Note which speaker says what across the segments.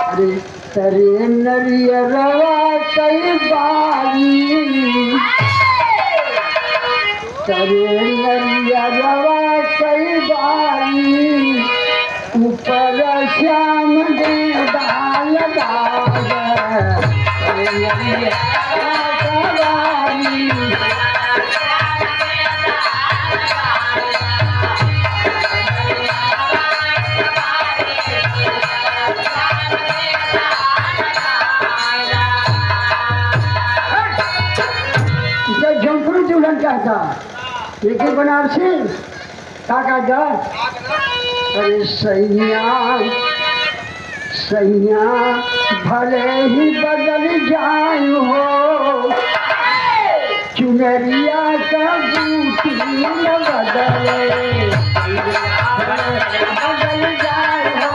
Speaker 1: अरे तरे नरियरवा कई बारी, तरे नरियरवा कई बारी, ऊपर श्याम दे डाल डाल, तरे नरियरवा कई बारी। था लेकिन बनारसी का जा। अरे सैया सैया भले ही बदल जाए हो, चुनरिया का बूटी न बदले, बदल जाए हो।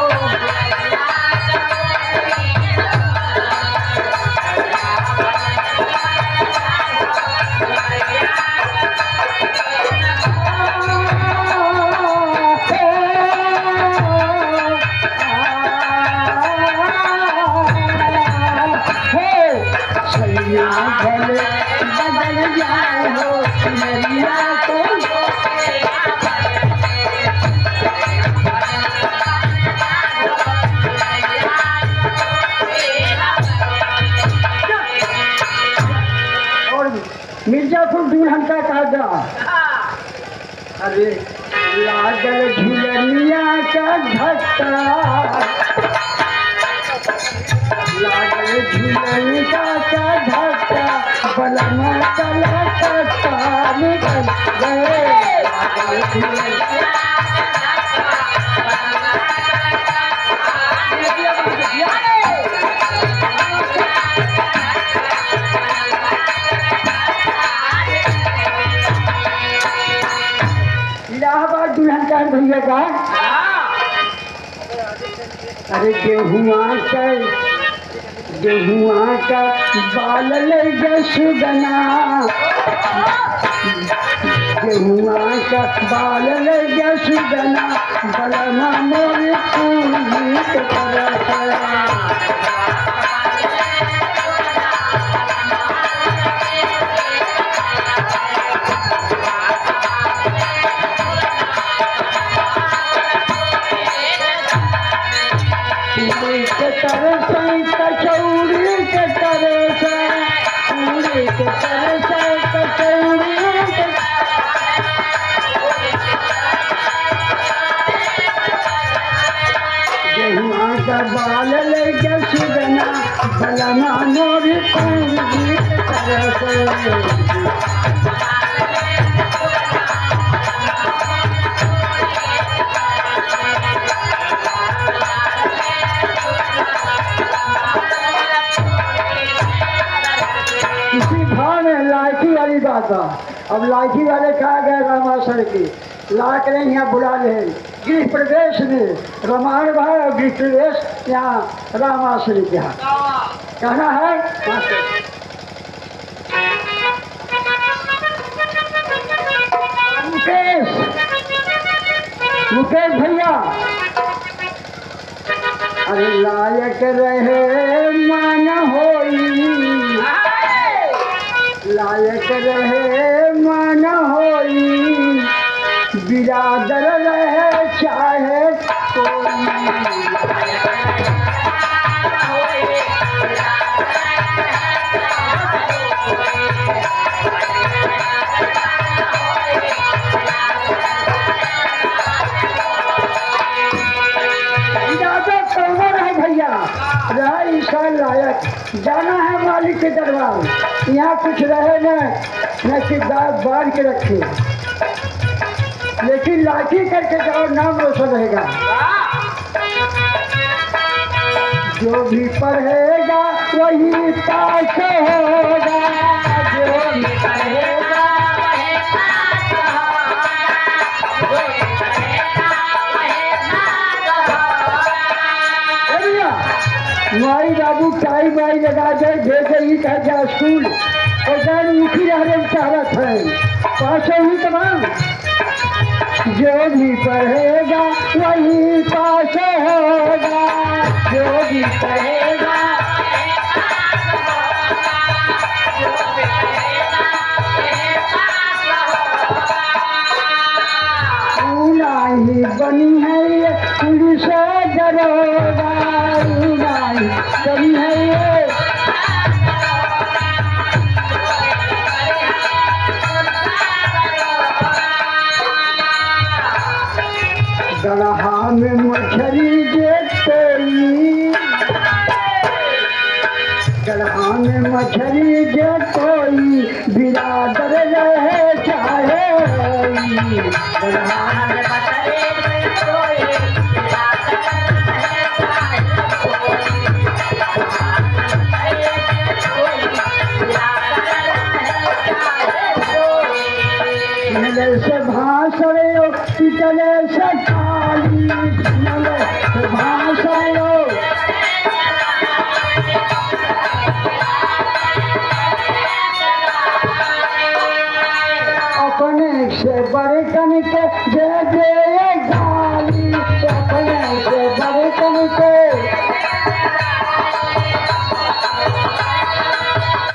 Speaker 1: बदल जाए हो चुनरिया को, और मिर्जापुर दुल्हन का काजा। अरे लागल झुलनिया का धक्का, लागल झुलनिया का धक्का, बलमा चला कट्टा निकल गए। इलाहाबाद दुल्हन का भैया का। अरे गेहुआ का बाल ले सुगना, गेहुआ का बाल ले सुगना, बलमा मोर पूरी कचौड़ी के तरस, पूरी के तरस कचौड़ी, गेहुआ का बाल ले सुगना, बलमा मोर पूरी के तरस। लाठी वाली बात है। अब लाठी वाले कहा गए रामाशर की ला कर यहाँ बुला ले गृह प्रवेश में, रामायण भाई और गृह प्रवेश यहाँ रामाश्री के यहाँ कहना है। मुकेश भैया, अरे लायक रहे मन होई, लायक रहे मन होई, बिरादर रहे चाहे कोई। लायक जाना है मालिक के दरबार, यहाँ कुछ रहे न किरदार बाढ़ के रखे, लेकिन लाठी करके जाओ नाम रोशन रहेगा। जो भी पढ़ेगा वही पास होगा, जो भी पढ़ेगा वही पास होगा। माई बाबू टाई माई लगा दे भेजे ही कह जा स्कूल, और जान उठी रहने चाहत है पास ही तमाम। जो भी पढ़ेगा वही पास होगा, जोगी कहेगा ही बनी है ये पुलिस दरोगा नहीं बनी है ये गढ़ा में मछली कोई गढ़ा में मछली कोई बिरादर रहे चाहे गढ़ा में से भाषण पिटले से काली से भाषण अपने से बड़े कन के दे गाली अपने से बड़े